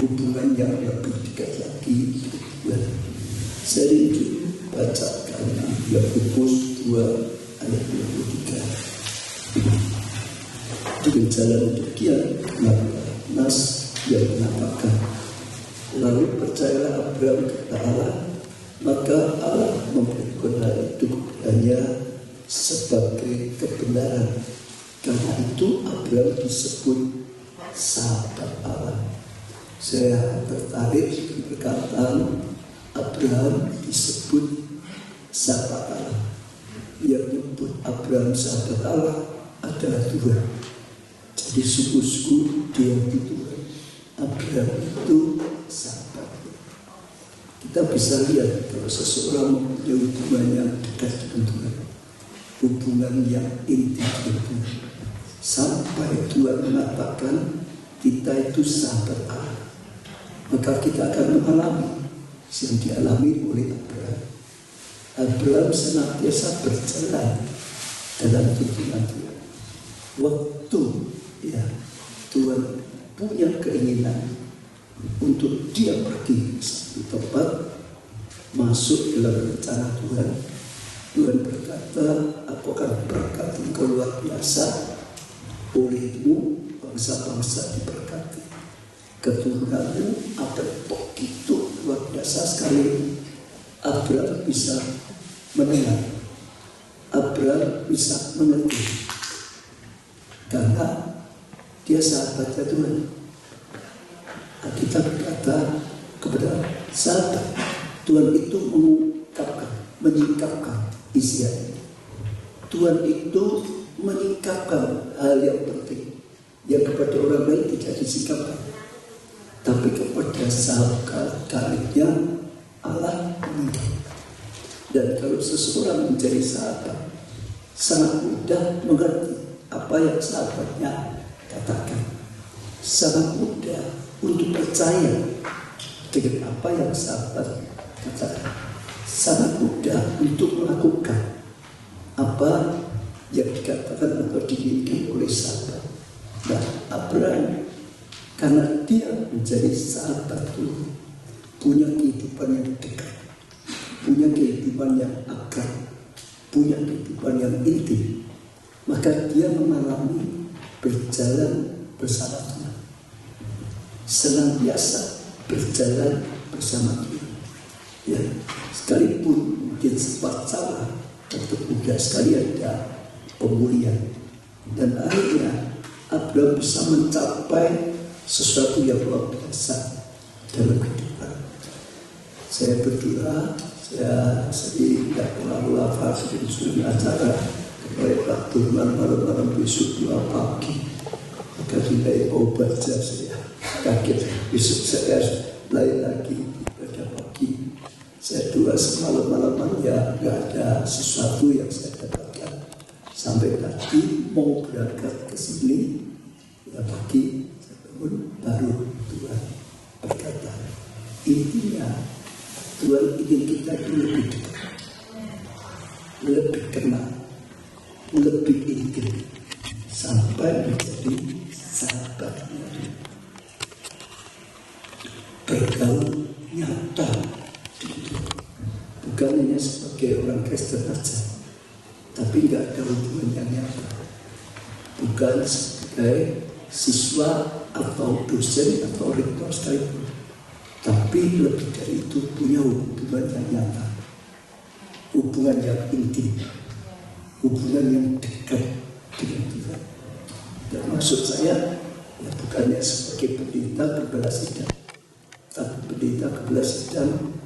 hubungan yang lebih dekat lagi dengan saya rindu bacakan Yakobus 2 ayat 23. Dengan jalan demikian Nas yang mengatakan, lalu percayalah Abraham kepada Allah, maka Allah memberikan hal itu kepadanya sebagai kebenaran. Karena itu Abraham disebut sahabat Allah. Saya tertarik dengan perkataan Abraham disebut sahabat Allah. Yang menyebut Abraham sahabat Allah adalah Tuhan. Jadi suku-suku dia itu Tuhan. Abraham itu sahabat. Kita bisa lihat kalau seseorang mempunyai hubungan yang dekat dengan Tuhan, hubungan yang intim dengan Tuhan, sampai Tuhan mengatakan kita itu sahabat Allah, maka kita akan mengalami yang dialami oleh Abraham. Abraham senantiasa berjalan dalam tuntunan Tuhan. Waktu Tuhan punya keinginan untuk dia pergi ke satu tempat, masuk dalam rencana Tuhan. Tuhan berkata, aku akan berkati engkau luar biasa, olehmu bangsa-bangsa diberkati, keturunanmu akan begitu luar biasa sekali. Abraham bisa mendengar, Abraham bisa mengerti, karena dia sahabatnya Tuhan. Kita berkata kepada sahabat, Tuhan itu menyingkapkan isiannya. Tuhan itu menyingkapkan hal yang penting yang kepada orang lain tidak disingkapkan, tapi kepada sahabat karibnya Allah menyingkapkan. Dan kalau seseorang menjadi sahabat, sangat mudah mengerti apa yang sahabatnya katakan, sangat mudah untuk percaya dengan apa yang sahabat katakan, sangat mudah untuk melakukan apa yang dikatakan atau diinginkan oleh sahabat. Nah, Abraham karena dia menjadi sahabat Tuhan, punya kehidupan yang dekat, punya kehidupan yang akrab, punya kehidupan yang intim, maka dia mengalami berjalan bersama Tuhan, senantiasa berjalan bersama Tuhan. Ya, sekalipun mungkin sempat salah, tetap mudah sekali ada pemulihan, dan akhirnya Abraham bisa mencapai sesuatu yang luar biasa dalam kehidupan. Saya berdoa, saya sendiri tidak terlalu hafal sebelum acara. Waktu malam-malam besok 2 pagi, maka tidak mau baca, saya kaget. Besok saya lain lagi pada pagi. Saya doa semalam-malam ya nggak ada sesuatu yang saya dapatkan. Sampai tadi mau berangkat ke sini, ya pagi saya bangun baru Tuhan berkata, intinya Tuhan ingin kita itu lebih dekat, lebih kenal, lebih intim, sampai menjadi sahabatnya, bergaul nyata, bukan hanya sebagai orang Kristen saja, tapi nggak ada hubungan yang nyata, bukan sebagai siswa atau dosen atau rektor sekalipun, tapi lebih dari itu punya hubungan yang nyata, hubungan yang intim, hubungan yang dekat dengan Tuhan. Dan maksud saya ya bukannya sebagai pendeta berbalas sidang, tapi pendeta berbalas sidang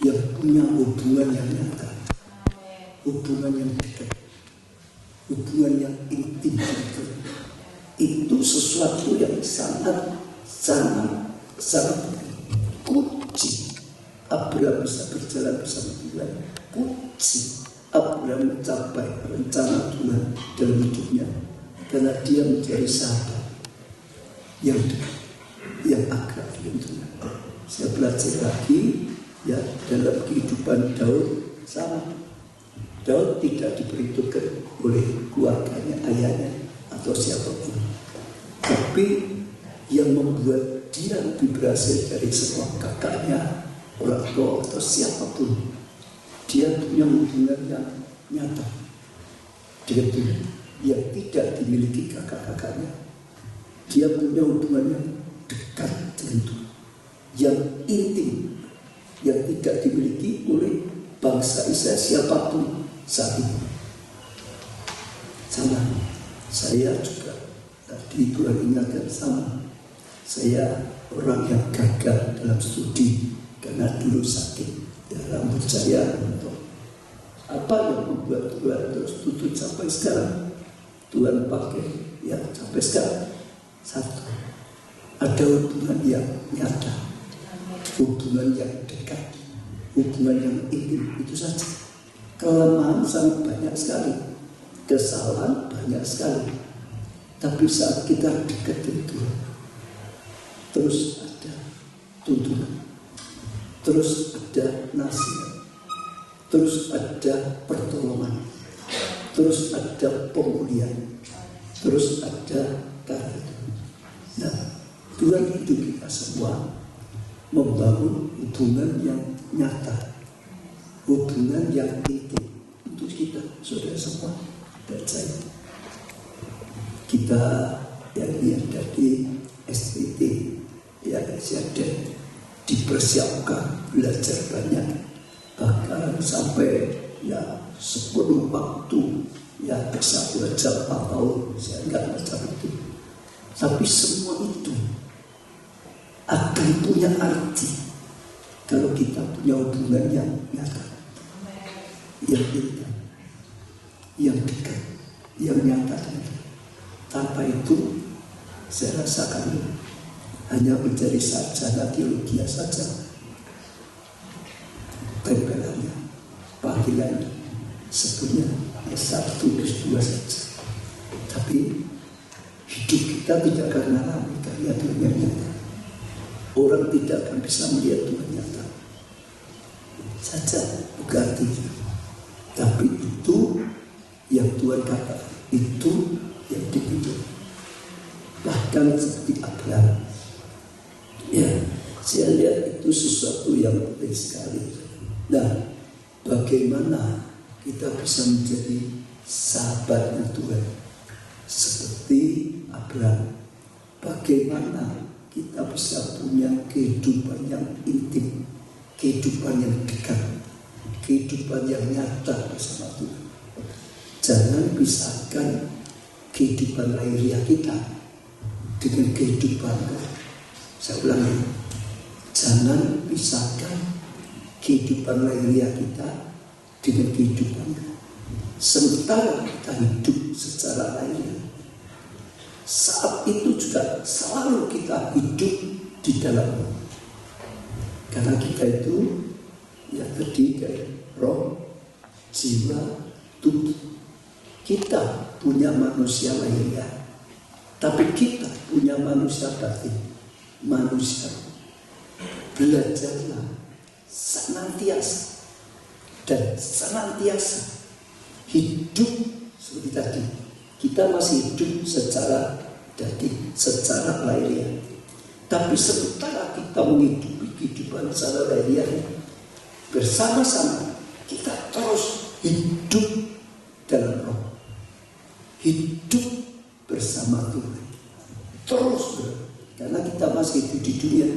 yang punya hubungan yang nyata, hubungan yang dekat, hubungan yang intim dengan Tuhan. Itu sesuatu yang sangat kunci. Abraham bisa berjalan bersama Tuhan, kunci Abraham mencapai rencana Tuhan dalam hidupnya, karena dia menjadi sahabat yang dekat, yang akrab dengan Tuhan. Saya belajar lagi ya dalam kehidupan Daud sama. Daud tidak diperhitungkan oleh keluarganya, ayahnya atau siapapun, tapi yang membuat dia lebih berhasil dari semua kakaknya, orang tua atau siapapun. Dia punya hubungan yang nyata dengan Tuhan yang tidak dimiliki kakak-kakaknya. Dia punya hubungan yang dekat dengan Tuhan, yang intim, yang tidak dimiliki oleh bangsa Israel siapapun saat itu. Sama, saya juga tadi Tuhan ingatkan sama. Saya orang yang gagal dalam studi karena dulu sakit, ya, rambut saya rontok. Apa yang membuat Tuhan terus tuntut sampai sekarang? Tuhan pakai ya sampai sekarang. Satu, ada hubungan yang nyata, hubungan yang dekat, hubungan yang intim, itu saja. Kelemahan sangat banyak sekali, kesalahan banyak sekali. Tapi saat kita dekat dengan Tuhan, terus ada tuntunan, terus ada nasihat, terus ada pertolongan, terus ada pemulihan, terus ada karya. Nah, Tuhan hidup kita semua membangun hubungan yang nyata, hubungan yang intim untuk kita, saudara semua dan saya. Kita yang ada di SPT, yang ada dipersiapkan belajar banyak, bahkan sampai ya sepenuh waktu, ya bisa belajar 4 tahun, saya enggak macam itu. Tapi semua itu akan punya arti kalau kita punya hubungan yang nyata, yang intim, yang dekat, yang nyata. Tanpa itu, saya rasakan hanya menjadi sarjana teologi saja. Tempelannya, panggilannya, sebetulnya S1, S2 saja. Tapi hidup kita tidak karena rame, karena Tuhan yang nyata. Orang tidak akan bisa melihat Tuhan nyata saja, bukan artinya. Tapi itu yang Tuhan katakan, itu yang dipilih. Bahkan seperti Abraham, ya, saya lihat itu sesuatu yang penting sekali. Nah, bagaimana kita bisa menjadi sahabatnya Tuhan seperti Abraham? Bagaimana kita bisa punya kehidupan yang intim, kehidupan yang dekat, kehidupan yang nyata bersama Tuhan? Jangan pisahkan kehidupan lahiriah kita dengan kehidupan roh. Saya ulangi, jangan pisahkan kehidupan lahiriah kita dengan kehidupan roh. Sementara kita hidup secara lahiriah, saat itu juga selalu kita hidup di dalam roh. Karena kita itu ya terdiri dari roh, jiwa, tubuh. Kita punya manusia lahiriah, tapi kita punya manusia batin, manusia. Belajarlah senantiasa dan senantiasa hidup seperti tadi. Kita masih hidup secara daging, secara lahiriah. Tapi sementara kita menghidupi kehidupan secara lahiriah, bersama-sama kita terus hidup dalam roh, hidup bersama Tuhan. Terus, karena kita masih hidup di dunia,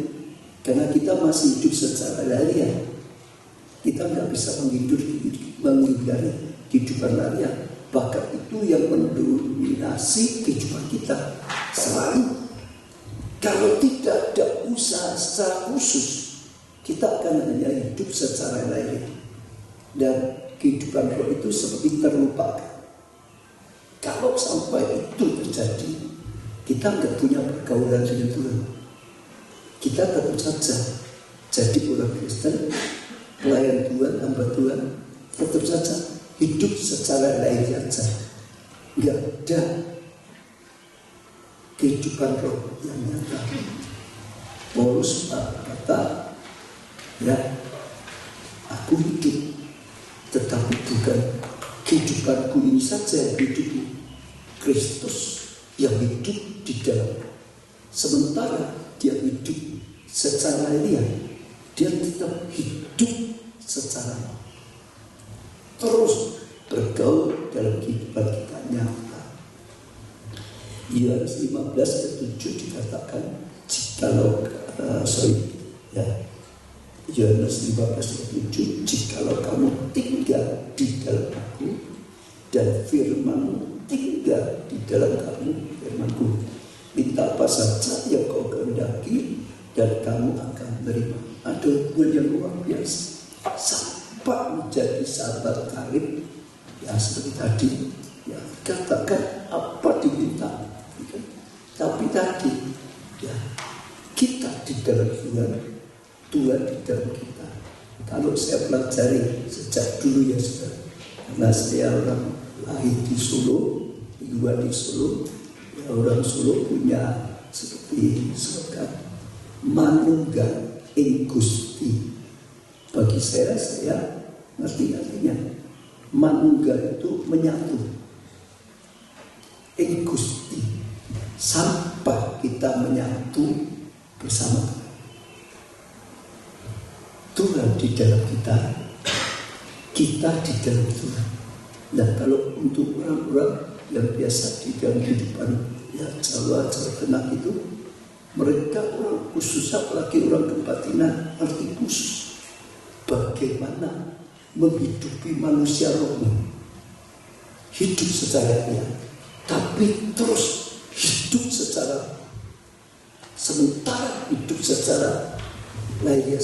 karena kita masih hidup secara lahiriah, kita nggak bisa menghindari kehidupan lahiriah. Bahkan itu yang mendominasi kehidupan kita selalu. Kalau tidak ada usaha secara khusus, kita akan hanya hidup secara lahiriah, dan kehidupan roh itu seperti terlupakan. Kalau sampai itu terjadi, kita nggak punya pergaulan dengan Tuhan. Kita tetap saja jadi orang Kristen, pelayan Tuhan, hamba Tuhan, tetap saja hidup secara lahiriah saja. Nggak ada kehidupan roh yang nyata. Paulus kata, ya, aku hidup, tetapi bukan kehidupanku ini saja yang hidup, Kristus yang hidup di dalam. Sementara dia hidup secara ilmiah, dia tetap hidup secara terus bergaul dalam kehidupan kita nyata. Yohanes 15:7 dikatakan, Yohanes 15:7, jikalau kamu tinggal di dalam aku dan firman-Mu tinggal di dalam kamu, firman-Ku, minta apa saja yang kau kehendaki dan kamu akan menerima. Ada hubungan yang luar biasa sampai menjadi sahabat karib. Ya seperti tadi, ya katakan apa diminta, ya. Tapi tadi, ya kita di dalam Tuhan, Tuhan di dalam kita. Kalau saya pelajari sejak dulu ya saudara, karena saya orang lahir di Solo, tinggal di Solo, ya orang Solo punya seperti slogan manunggal ing Gusti. Bagi saya ngerti artinya. Manunggal itu menyatu ing Gusti, sampai kita menyatu bersama Tuhan di dalam kita, kita di dalam Tuhan. Nah, kalau untuk orang-orang yang biasa di dalam kehidupan ya Jawa Tengah itu, mereka orang khusus, apalagi orang kebatinan, arti khusus bagaimana menghidupi manusia rohani, hidup secara ilmiah, tapi terus hidup secara sementara hidup secara lahiriah.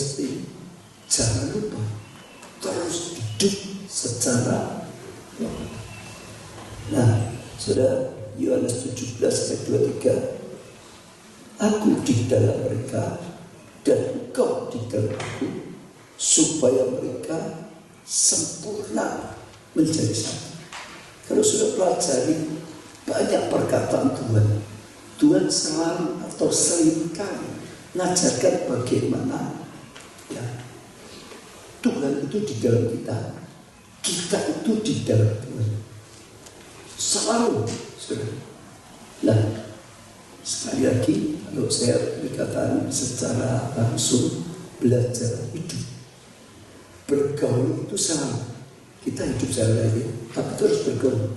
Jangan lupa terus hidup secara rohani. Nah, sudah Yohanes 17:23, aku di dalam mereka dan engkau di dalam aku, supaya mereka sempurna menjadi satu. Kalau sudah pelajari banyak perkataan Tuhan, Tuhan selalu atau seringkali mengajarkan bagaimana ya Tuhan itu di dalam kita, kita itu di dalam Tuhan. Selalu, saudara. Nah, sekali lagi, kalau saya berkata secara langsung, belajar hidup, bergaul itu selalu. Kita hidup sehari-hari, tapi terus bergaul.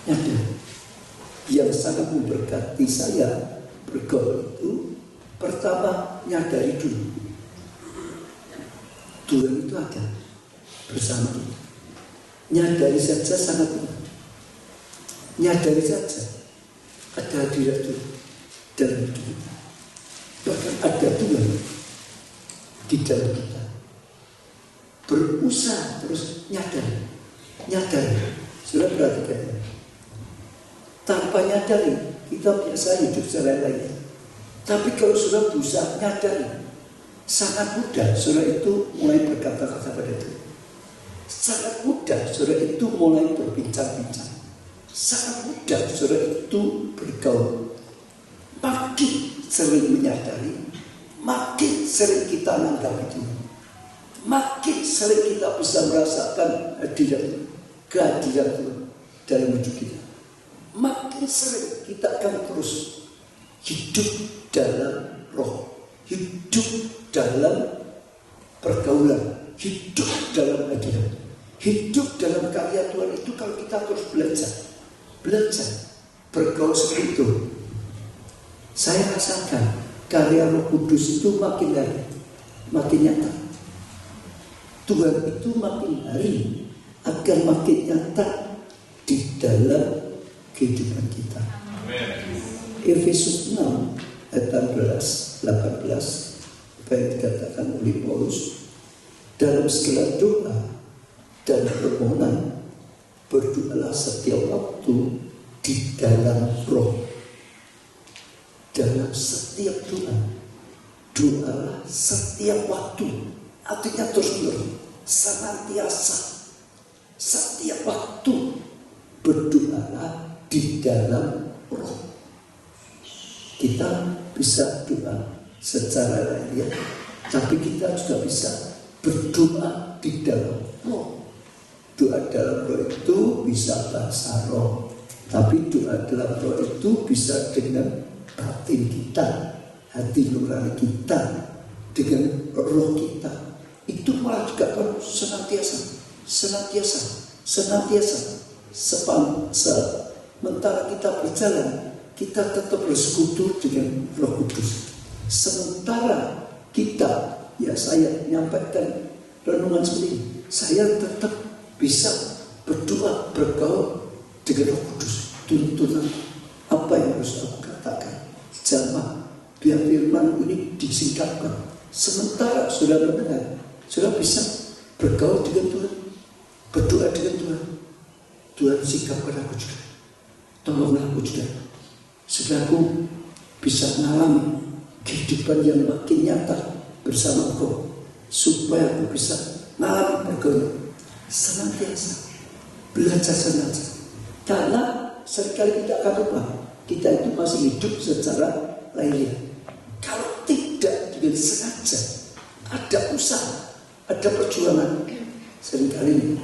Ada yang sangat memberkati saya bergaul itu, pertama nyadari dulu Tuhan itu ada bersama kita. Nyadari saja sangat mudah. Nyadari saja ada hadirat Tuhan dalam hidup kita. Bahkan ada Tuhan di dalam kita. Berusaha terus nyadari. Sudah perhatikan. Tanpa nyadari kita biasa hidup secara lain. Tapi kalau sudah berusaha nyadari, sangat mudah surah itu mulai berkata-kata pada Tuhan. Sangat mudah surah itu mulai berbincang-bincang. Sangat mudah surah itu bergaul. Makin sering menyadari, makin sering kita menanggapi Tuhan, makin sering kita bisa merasakan kehadiran Tuhan dalam hidup kita. Makin sering kita akan terus hidup dalam roh, hidup dalam pergaulan, hidup dalam hadirat, hidup dalam karya Tuhan itu. Kalau kita terus belajar bergaul seperti itu, saya rasakan karya Roh Kudus itu makin hari makin nyata. Tuhan itu makin hari akan makin nyata di dalam kehidupan kita. Efesus 6 ayat 18 apa yang dikatakan oleh Paulus, dalam segala doa dan permohonan berdoalah setiap waktu di dalam roh. Dalam setiap doa, doalah setiap waktu, artinya terus-menerus, senantiasa, setiap waktu berdoalah di dalam roh. Kita bisa doa secara lahiriah, tapi kita juga bisa berdoa di dalam roh. Doa dalam roh itu bisa bahasa roh, tapi doa dalam roh itu bisa dengan batin kita, hati nurani kita dengan roh kita, itu malah juga perlu senantiasa sementara kita berjalan, kita tetap bersekutu dengan Roh Kudus. Sementara kita, ya saya menyampaikan renungan seperti ini, saya tetap bisa berdoa, bergaul dengan Roh Kudus. Tuntunan apa yang harus aku katakan, jamaah, biar firman ini disingkapkan. Sementara sudah mendengar, sudah bisa bergaul dengan Tuhan, berdoa dengan Tuhan. Tuhan sikapkan aku juga, tolonglah aku juga, supaya aku bisa mengalami kehidupan yang makin nyata bersama Engkau, supaya aku bisa mengalami bergaul senantiasa, belajar senantiasa. Karena seringkali kita akan lupa, kita itu masih hidup secara lahiriah. Kalau tidak dengan sengaja, ada usaha, ada perjuangan seringkali.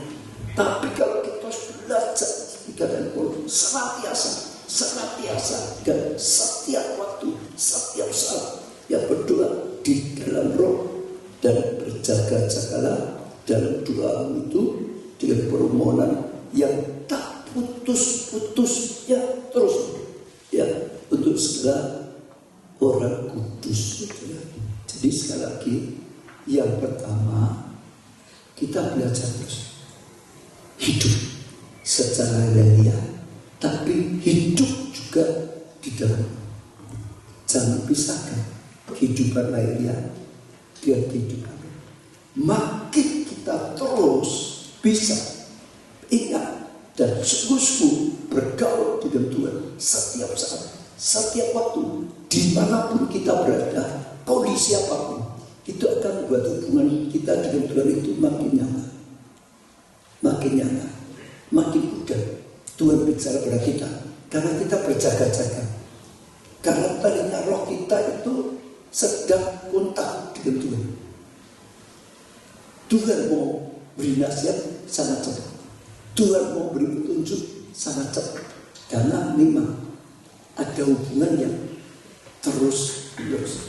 Tapi kalau kita belajar dan senantiasa dan setiap waktu, setiap saat, yang berdoa di dalam roh dan berjaga-jagalah dalam doa itu dengan permohonan yang tak putus-putus, ya terus, ya untuk segala orang kudus. Jadi sekali lagi, yang pertama kita belajar terus hidup secara lahiriah, tapi hidup juga di dalam. Jangan pisahkan kehidupan lahiriah dengan kehidupan. Makin kita terus bisa ingat dan sungguh-sungguh bergaul dengan Tuhan setiap saat, setiap waktu, dimanapun kita berada, kondisi apapun, itu akan membuat hubungan kita dengan Tuhan itu makin nyata, makin mudah Tuhan bicara pada kita, karena kita berjaga-jaga, karena tadinya roh kita itu sedang kontak dengan Tuhan. Tuhan mau beri nasihat sangat cepat, Tuhan mau beri petunjuk sangat cepat, karena memang ada hubungan yang terus menerus.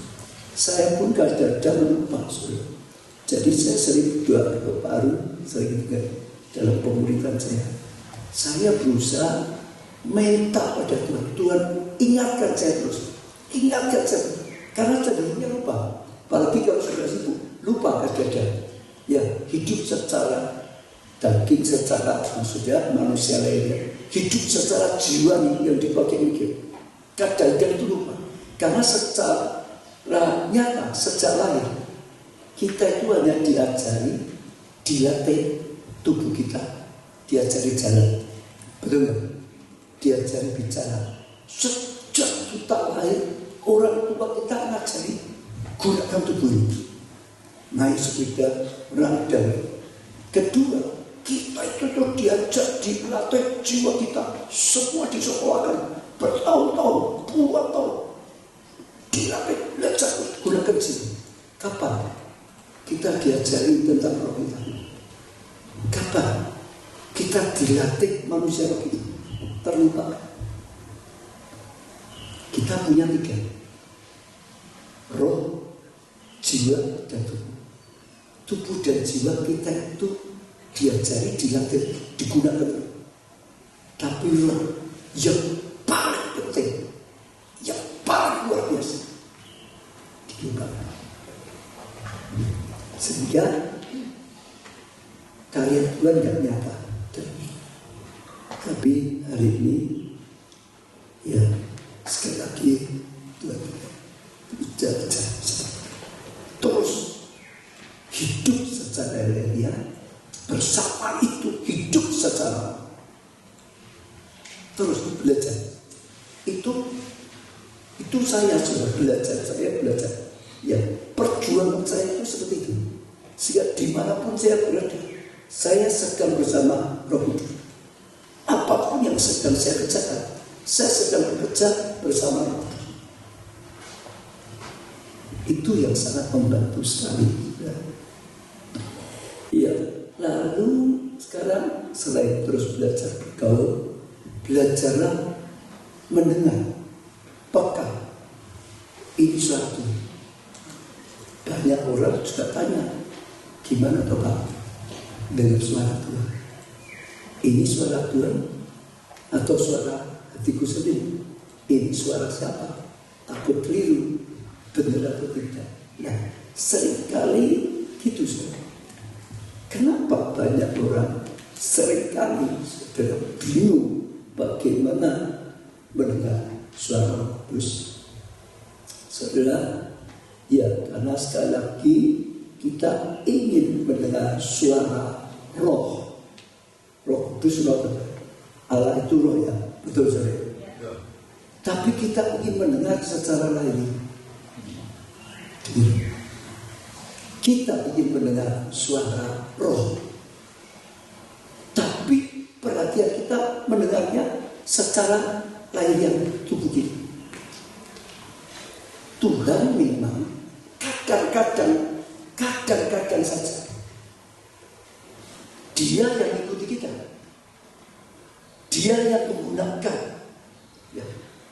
Saya pun kadang-kadang lupa, jadi saya sering berdoa ke Pak Aru, sering juga dalam pemuridan saya berusaha minta pada Tuhan, Tuhan ingatkan saya terus, karena cenderungnya lupa, apalagi kalau sudah sibuk, lupa kadang-kadang. Ya, hidup secara daging, secara maksudnya manusia lainnya, hidup secara jiwa yang dipakai mikir, kadang-kadang itu lupa, karena secara nyata, sejak lahir kita itu hanya diajari, dilatih tubuh kita, diajari jalan, betul nggak? Diajari bicara. Sejak kita lahir, orang tua kita ngajari gunakan tubuh ini, naik sepeda, radang. Kedua, kita itu tuh diajak, dilatih jiwa kita, semua disekolahkan bertahun-tahun, puluhan tahun, dilatih, belajar gunakan sini. Kapan kita diajari tentang roh kita? Kapan kita dilatih manusia roh kita? Terlupa. Kita punya 3, roh, jiwa, dan tubuh. Tubuh dan jiwa kita itu diajari, dilatih, digunakan. Tapi roh yang paling penting, yang paling luar biasa, digunakan. Sehingga karya Tuhan tidak nyata. Tapi hari ini, ya sekali lagi Tuhan bicara terus hidup secara lahiriah, bersama itu hidup secara terus belajar. Itu saya sudah belajar, ya perjuangan saya itu seperti itu. Sehingga dimanapun saya berada, saya sedang bersama Roh Kudus. Apapun yang sedang saya kerjakan, saya sedang bekerja bersama Roh Kudus. Itu yang sangat membantu sekali. Ya, lalu sekarang selain terus belajar bergaul, belajarlah mendengar, peka. Ini suatu banyak orang juga tanya, gimana toh Pak dengar suara Tuhan? Ini suara Tuhan atau suara hatiku sendiri? Ini suara siapa? Aku keliru, benar atau tidak? Nah, seringkali gitu saudara. Kenapa banyak orang seringkali saudara bingung bagaimana mendengar suara Roh Kudus? Saudara, ya karena sekali lagi kita ingin mendengar suara Roh Kudus. Allah itu Roh, ya, betul saudara. Tapi kita ingin mendengar secara lain. Kita ingin mendengar suara Roh, tapi perhatian kita mendengarnya secara lahiriah tubuh kita. Tuhan memang kadang-kadang saja Dia yang mengikuti kita, Dia yang menggunakan, ya,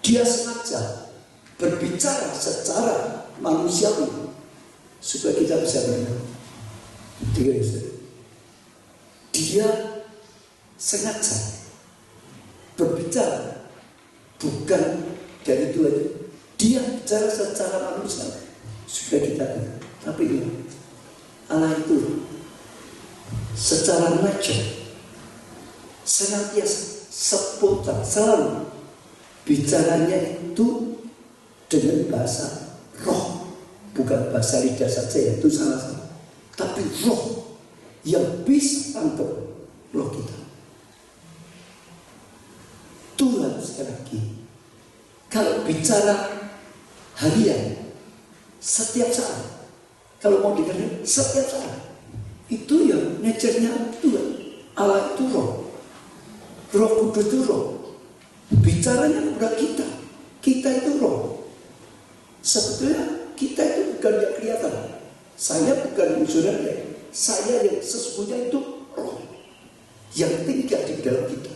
Dia sengaja berbicara secara manusiawi supaya kita bisa mendengar. Dia sengaja berbicara bukan dari Tuhan. Dia bicara secara manusia supaya kita dengar. Tapi Allah itu secara natural, senantiasa, spontan, selalu bicaranya itu dengan bahasa roh, bukan bahasa lidah saja, itu salah. Tapi roh yang bisa tangkap roh kita. Tuhan sekali lagi, kalau bicara harian, setiap saat, kalau mau dengar setiap saat, itu ya nature-nya Tuhan. Allah itu roh, Roh Kudus itu roh, bicaranya kepada kita. Kita itu roh. Sebetulnya kita itu bukan yang kelihatan. Saya bukan saudara, saya yang sesungguhnya itu roh yang tinggal di dalam kita.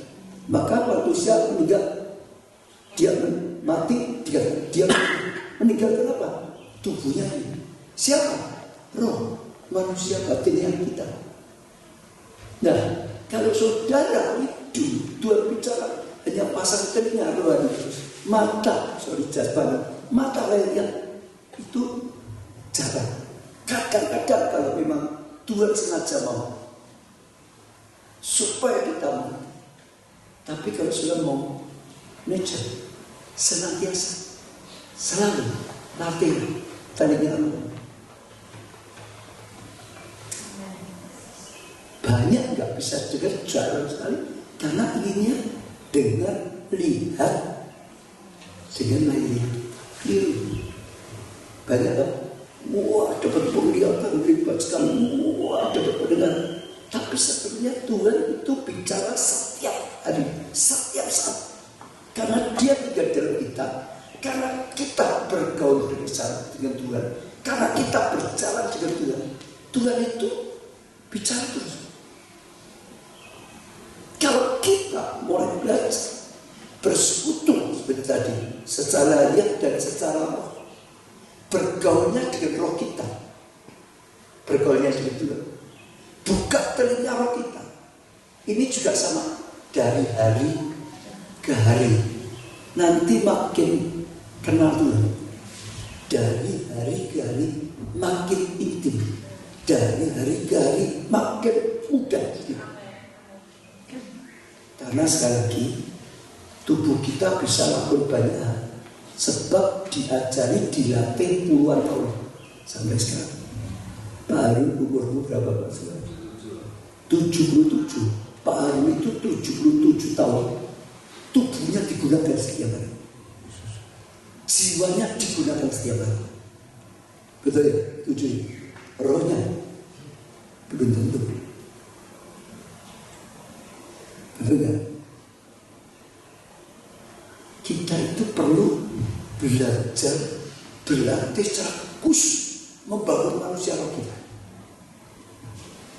Maka manusia meninggal, dia mati, dia meninggal kenapa? Tubuhnya ini. Siapa? Roh, manusia batinnya kita. Nah, kalau saudara itu Tuhan bicara hanya pasang telinga rohani, mata, mata lainnya itu jarang. Kadang-kadang kalau memang Tuhan sengaja mau supaya kita mau. Tapi kalau sudah mau nature, senantiasa, selalu latih telinga rohani. Banyak nggak bisa dengar, jarang sekali, karena inginnya dengar, lihat dengan lainnya. Banyak kan? Wah, dapat penglihatan, hebat sekali. Wah, dapat pendengar. Tapi sebenarnya Tuhan itu bicara setiap hari, setiap saat. Karena Dia tinggal dalam kita, karena kita bergaul dengan Tuhan, karena kita berjalan dengan Tuhan. Tuhan itu bicara terus. Kalau kita mulai belajar bersekutu seperti tadi, secara lihat dan secara roh, bergaulnya dengan roh kita, bergaulnya dengan Tuhan, buka telinga roh kita. Ini juga sama, dari hari ke hari, nanti makin kenal Tuhan. Dari hari ke hari makin intim, dari hari ke hari makin mudah. Karena sekali lagi tubuh kita bisa lakukan banyak hal, sebab diajari, dilatih puluhan tahun sampai sekarang. Pak Harun umur berapa Pak? 77. Pak Harun itu 77 tahun. Tubuhnya digunakan setiap hari, jiwanya digunakan setiap hari. Betul ya? 7. Rohnya belum tentu. Betul. Kita itu perlu belajar, berlatih secara khusus membangun manusia roh kita.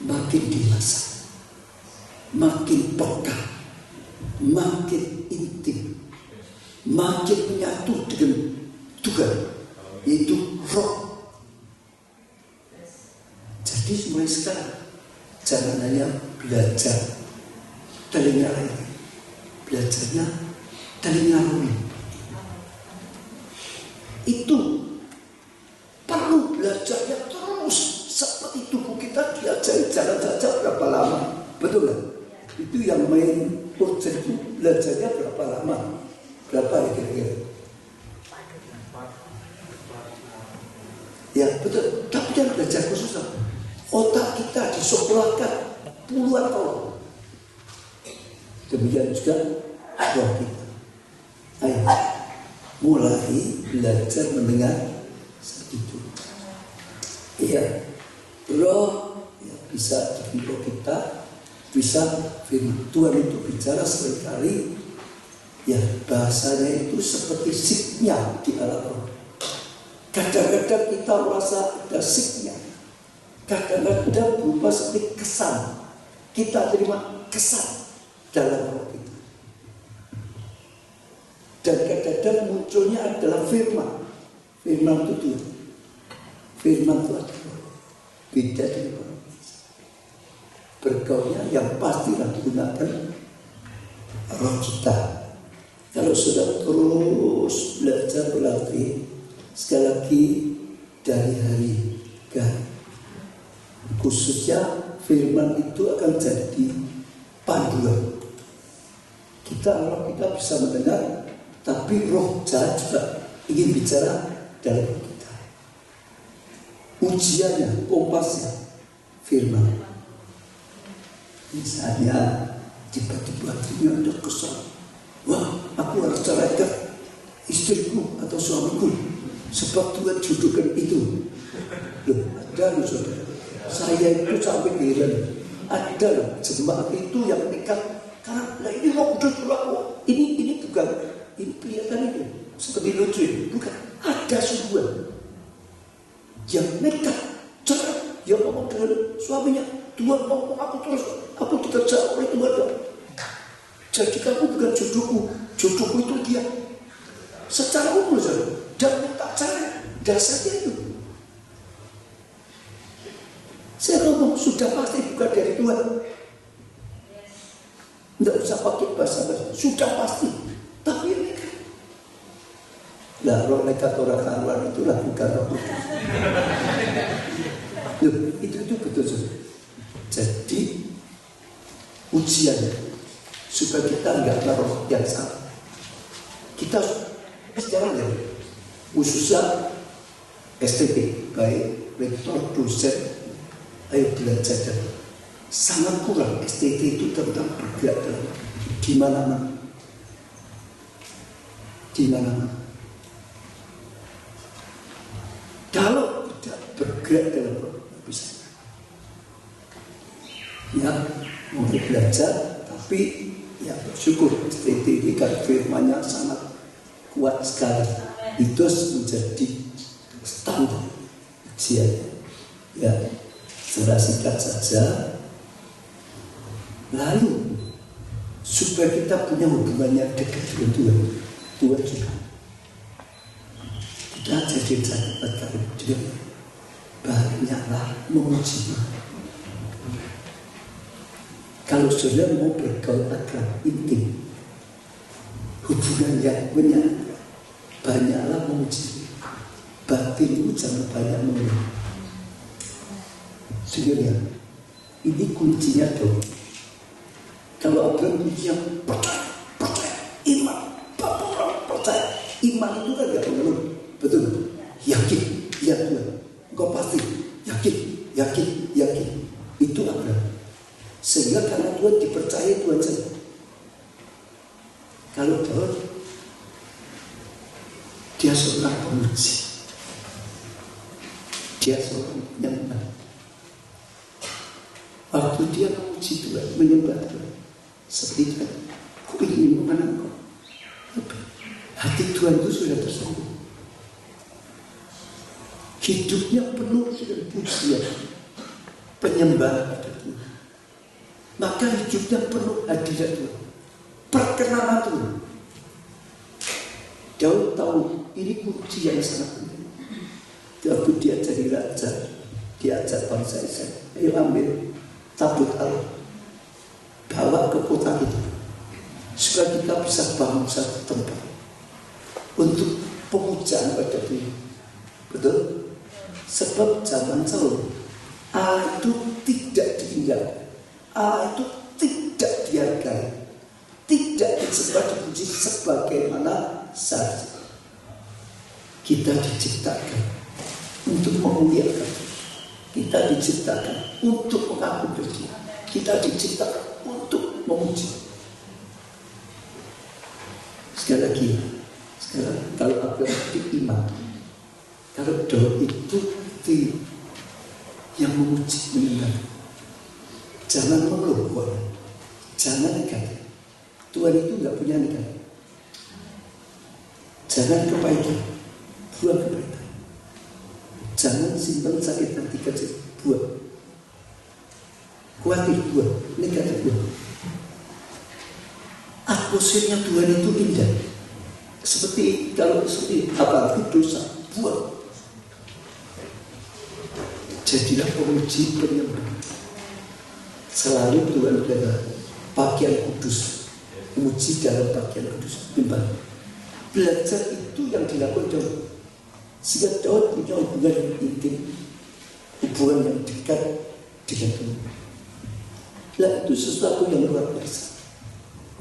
Makin dewasa, makin peka, makin intim, makin menyatu dengan Tuhan, yaitu roh. Jadi mulai sekarang jangan hanya belajar telinga ini, belajarnya telinga rohani. Itu perlu belajarnya terus, seperti tubuh kita diajari jalan saja berapa lama, betul kan? Itu yang main urgent itu belajarnya berapa lama, berapa ya kira-kira? Ya betul, tapi jangan belajar khusus. Otak kita disekolahkan puluhan tahun. Demikian juga roh kita. Ayo, mulai belajar mendengar seperti itu. Iya, roh ya, bisa jadi roh kita, bisa firman Tuhan itu bicara seringkali. Ya bahasanya itu seperti signal di alam roh. Kadang-kadang kita merasa ada signal, kadang-kadang berupa seperti kesan. Kita terima kesan dalam roh kita. Dan kadang-kadang munculnya adalah firman. Firman itu Tuhan. Firman itu adalah beda dari orang biasa. Bergaulnya yang pasti menggunakan roh kita. Kalau sudah terus belajar berlatih, sekali lagi dari hari ke hari, khususnya firman itu akan jadi panduan. Kita bisa mendengar, tapi roh jahat juga ingin bicara dalam kita. Ujiannya, kompasnya, firman. Misalnya tiba-tiba hatinya ada kesal. Wah, aku harus ceraikan istriku atau suamiku, sebab Tuhan jodohkan itu. Loh, ada loh saudara. Saya itu sampai heran. Ada loh jemaat itu yang nekat. Karena ini mau jodoh ini bukan, ini kelihatan itu seperti lucu, bukan. Ada sebuah yang nekat cerai, yang ngomong dengan suaminya, Tuhan ngomong aku terus, aku dikerja oleh Tuhan. Jadi kamu bukan jodohku itu dia. Secara umum saja, dan minta cerai, dasarnya itu. Saya ngomong sudah pasti bukan dari Tuhan. Tidak usah pakai bahasa-bahasa, sudah pasti. Tapi ini kan, nah roh nekat orang karuan itulah bukan roh Tuhan. Itu betul saja. Jadi ujiannya supaya kita nggak naruh yang salah. Kita sekarang ya, khususnya STP, baik rektor, dosen, ayo belajar. Dan sangat kurang STT itu tentang bergerak dalam di mana-mana. Kalau tidak bergerak dalam bisa. Ya, mau belajar, tapi ya bersyukur STT ini kan firmannya sangat kuat sekali. Itu menjadi standar ujiannya. Ya, secara singkat saja. Lalu supaya kita punya hubungannya dekat dengan Tuhan juga. Kita jadi sahabat karib dia banyaklah memuji. Kalau saudara mau bergaul akrab intim, hubungan yang benar, banyaklah memuji. Batinmu jangan banyak mengeluh. Saudara, ini kuncinya dong. Kalau ada kuncinya percaya, iman, percaya. Iman itu kan gak mengeluh, betul? Yakin, ya Tuhan. Engkau pasti yakin. Itu apa? Sehingga karena Tuhan dipercaya Tuhan saja. Kalau Daud, dia seorang pemuji, dia seorang penyembah. Waktu dia memuji Tuhan, menyembah Tuhan, seperti itu, aku ingin mengenal kau. Hati Tuhan itu sudah tersungguh. Hidupnya penuh dengan pujian, penyembahan pada Tuhan. Maka hidupnya penuh hadirat Tuhan, perkenanan Tuhan. Daud tahu ini kunci yang sangat penting. Waktu dia jadi raja, diajak bangsa Israel, ayo ambil tabut Allah, bawa ke kota kita, supaya kita bisa bangun satu tempat untuk pemujaan pada Tuhan. Betul? Sebab zaman Saul, Allah itu tidak ditinggalkan, Allah itu tidak dihargai, tidak disembah dipuji sebagaimana saja. Kita diciptakan untuk memuliakan, kita diciptakan untuk mengagungkan Dia, kita diciptakan untuk memuji. Sekali lagi, sekarang kalau aku iman, kalau doa itu yang memuji, menyembah, jangan mengeluh, jangan negatif. Tuhan itu nggak punya negatif. Jangan kepahitan, buang kepahitan. Jangan simpan sakit hati kecil, buang. Khawatir, buang. Negatif, buang. Atmosfernya Tuhan itu indah. Seperti apalagi dosa, buang. Jadilah pemuji, penyembah. Selalu Tuhan adalah pakaian kudus, memuji dalam pakaian kudus. Belajar itu yang dilakukan Daud. Sehingga Daud punya hubungan yang intim, hubungan yang dekat dengan Tuhan. Nah, itu sesuatu yang luar biasa.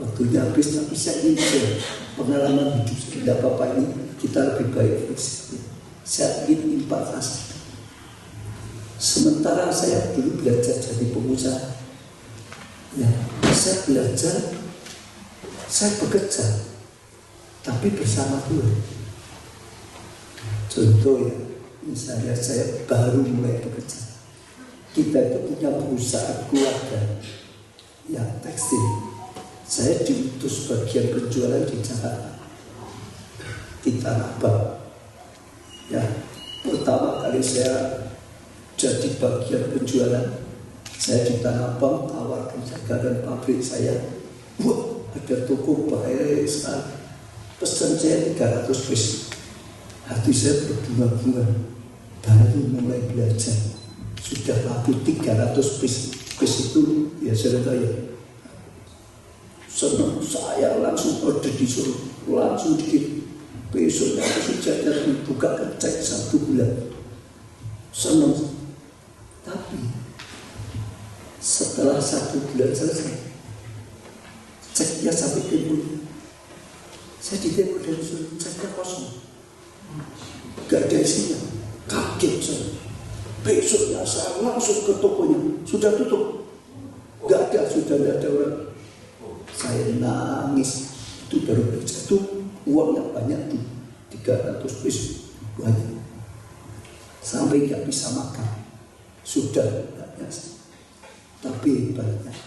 Waktunya habis, tapi saya ingin share pengalaman hidup. Tidak apa-apa, ini kita lebih baik. Saya ingin impartasi. Sementara saya dulu belajar jadi pengusaha, ya, saya belajar, saya bekerja, tapi bersama Tuhan. Contoh ya, misalnya saya baru mulai bekerja, kita itu punya perusahaan keluarga, ya tekstil. Saya diutus bagian penjualan di Jakarta, di Tanah Abang. Ya, pertama kali saya jadi bagian penjualan, saya di Tanah Abang tawarkan jagaan pabrik saya. Wah, ada toko baik sekali. Pesan saya 300 piece. Hati saya berbunga-bunga. Baru mulai belajar, sudah laku 300 piece. Piece itu ya saya ya. Senang saya langsung order disuruh, langsung dikirim. Besoknya aku sudah dibukakan cek 1 bulan. Senang. Tapi setelah 1 bulan selesai, ceknya sampai timbul. Saya ditembak dari suruh, ceknya kosong, gak ada isinya. Kaget saya. Besoknya saya langsung ke tokonya, sudah tutup, gak ada, sudah tidak ada orang. Saya nangis. Itu baru jatuh, uangnya banyak tuh, 300 piece banyak, sampai gak bisa makan. Sudah tidak biasa. Tapi banyak,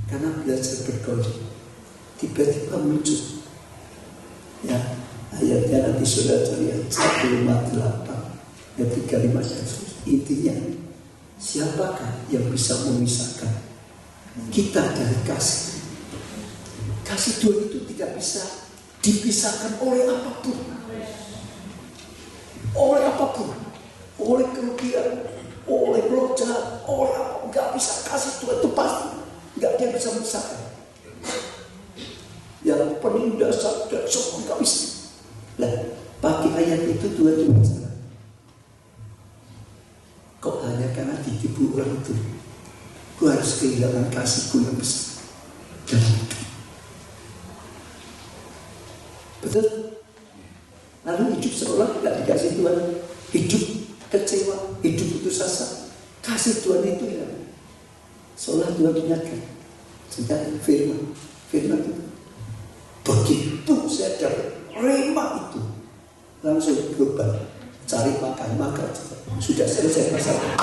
karena belajar bergaul, tiba-tiba muncul. Ya, ayatnya nanti sudah terlihat 1:58 dan 35. Intinya, siapakah yang bisa memisahkan kita dari kasih? Kasih Tuhan itu tidak bisa dipisahkan oleh apapun. Oleh apapun. Oleh kerugian, oleh kelompok, oleh apa. Gak bisa. Kasih Tuhan itu pasti gak dia bisa memisahkan. Yang penindas dan semua gak bisa. Nah, pakai ayat itu Tuhan itu bicara. Kok hanya karena ditipu orang itu, gue harus kehilangan kasihku yang besar dalam hidup. Betul? Lalu hidup seolah tidak dikasih Tuhan, hidup kecewa, hidup putus asa. Kasih Tuhan itu ya, seolah Tuhan ingatkan. Sehingga firman itu, begitu saya dapat rema itu, langsung global, cari makan, sudah selesai masalah.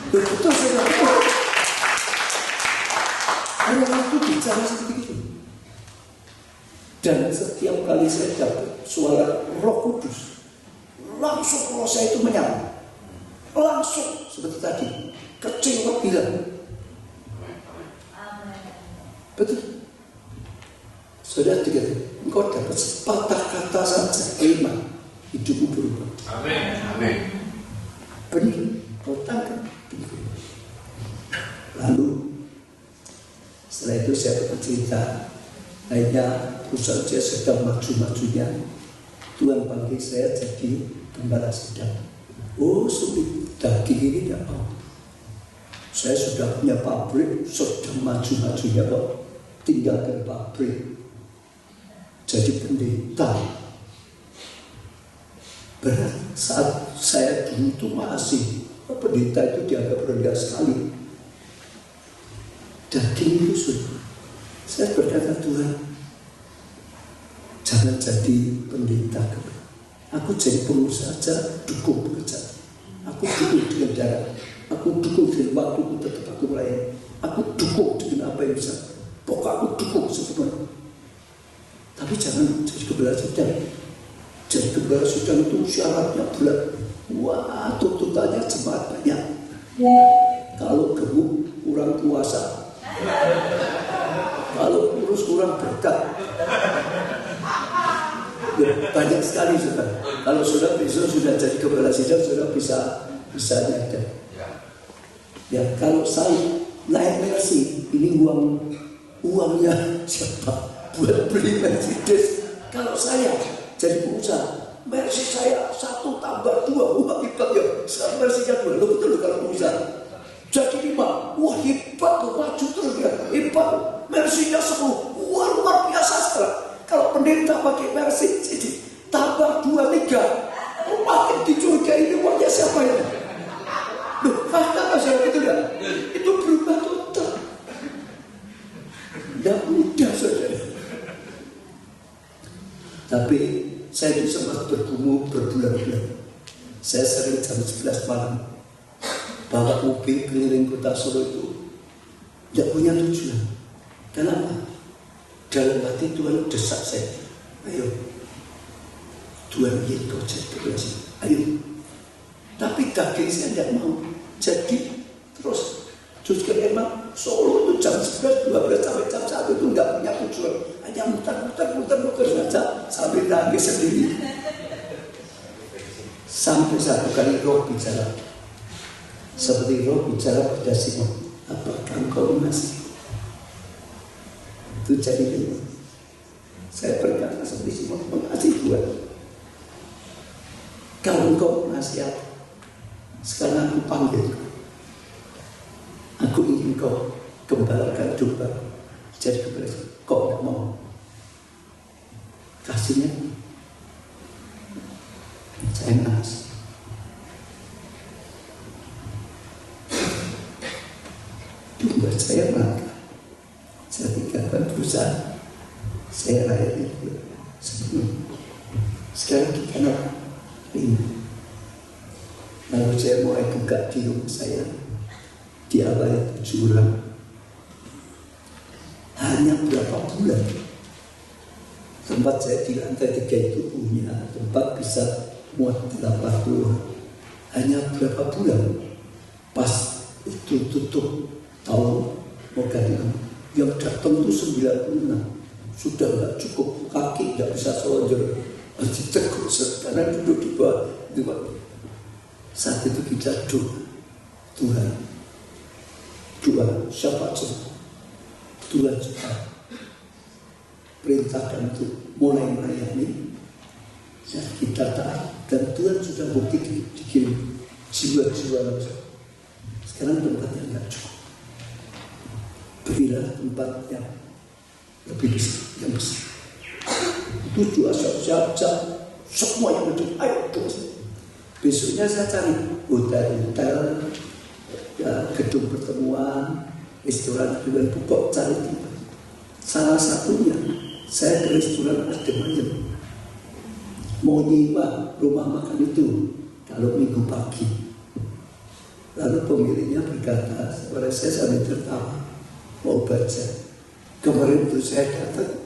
Betul saya dapat. Orang itu bicara seperti itu. Dan setiap kali saya dapat suara Roh Kudus, langsung roh saya itu menyala. Langsung seperti tadi, kecewa hilang. Betul. Saudara dikatakan, engkau dapat sepatah kata saja iman, hidupmu berubah. Amin. Amin. Benar, kau tangkap. Setelah itu saya bercerita, akhirnya perusahaan saya sedang maju-majunya. Tuhan panggil saya jadi gembala sidang. Oh sulit, daging ini tidak mau. Saya sudah punya pabrik, sedang maju-majunya kok. Tinggalkan pabrik, jadi pendeta. Berat. Saat saya dulu itu masih pendeta itu dianggap rendah sekali. Daging itu sudah. Saya berkata, Tuhan, jangan jadi pendeta. Aku jadi pengusaha saja, dukung pekerjaan. Aku dukung dengan darah. Aku dukung dengan waktu tetap aku melayani. Aku dukung dengan apa yang bisa. Pokok aku dukung sepenuhnya. Tapi jangan jadi gembala sidang. Jadi gembala sidang itu syaratnya berat. Wah, tuntutannya jemaat banyak. Kalau gemuk kurang puasa, kalau kurus kurang berkat. Banyak sekali sudah. Kalau sudah besok sudah jadi gembala sidang, sudah bisa nyadar. Ya kalau saya naik Mercy, ini uangnya siapa buat beli Mercedes. Kalau saya jadi pengusaha, Mercy saya 1 tambah 2, wah hebat ya. Mercy-nya 2, lo betul kalau pengusaha. Jadi 5, wah hebat lo, maju terus ya, hebat. Mercy-nya 10, wah luar biasa sekarang. Kalau pendeta pakai Mercy, jadi tambah 2, 3, makin dicurigai ini uangnya siapa ya? Loh, fakta nggak siapa itu ya? Itu berubah total. Tidak mudah saudara. Tapi saya itu sempat bergumul berbulan-bulan. Saya sering jam 11 malam bawa mobil keliling kota Solo itu tidak punya tujuan. Kenapa? Dalam hati Tuhan desak saya. Ayo, Tuhan itu jadi ayo. Tapi daging saya tidak mau. Jadi terus justru emang Solo itu jam 11, 12 sampai jam 1 itu nggak punya tujuan. Hanya muter saja sambil nangis sendiri. Sampai satu kali Roh bicara. Seperti Roh bicara pada Simon, apakah engkau masih? Itu jadi ini. Saya berkata seperti Simon, mengasihi Tuhan. Kalau engkau masih apa? Sekarang aku panggil. Aku ingin kau gembalakan domba. Jadi gembala. Kau tidak mau. Kasihnya. Saya nangis. Domba saya mati. Saya tinggalkan perusahaan. Saya layani sebelum. Sekarang kita nak ini. Lalu saya mulai buka di rumah saya di abad jurang. Hanya berapa bulan tempat saya di lantai 3 itu punya tempat bisa muat 80. Hanya berapa bulan pas itu tutup tahun mau ganti. Yang datang itu 96. Sudah nggak cukup, kaki nggak bisa selonjor, masih teguh karena duduk di bawah. Saat itu kita doa, Tuhan siapa saja, Tuhan juga perintahkan untuk mulai melayani. Dan kita taat, dan Tuhan sudah bukti dikirim jiwa-jiwa langsung. Sekarang tempatnya nggak cukup, berilah tempat yang lebih besar, yang besar. Itu doa siap-siap, semua yang betul, ayo doa. Besoknya saya cari hotel, ya, gedung pertemuan, restoran dengan pupuk, cari tempat. Salah satunya saya ke restoran Adem mau nyimak rumah makan itu kalau minggu pagi. Lalu pemiliknya berkata kepada saya sambil tertawa, mau baca. Kemarin itu saya datang,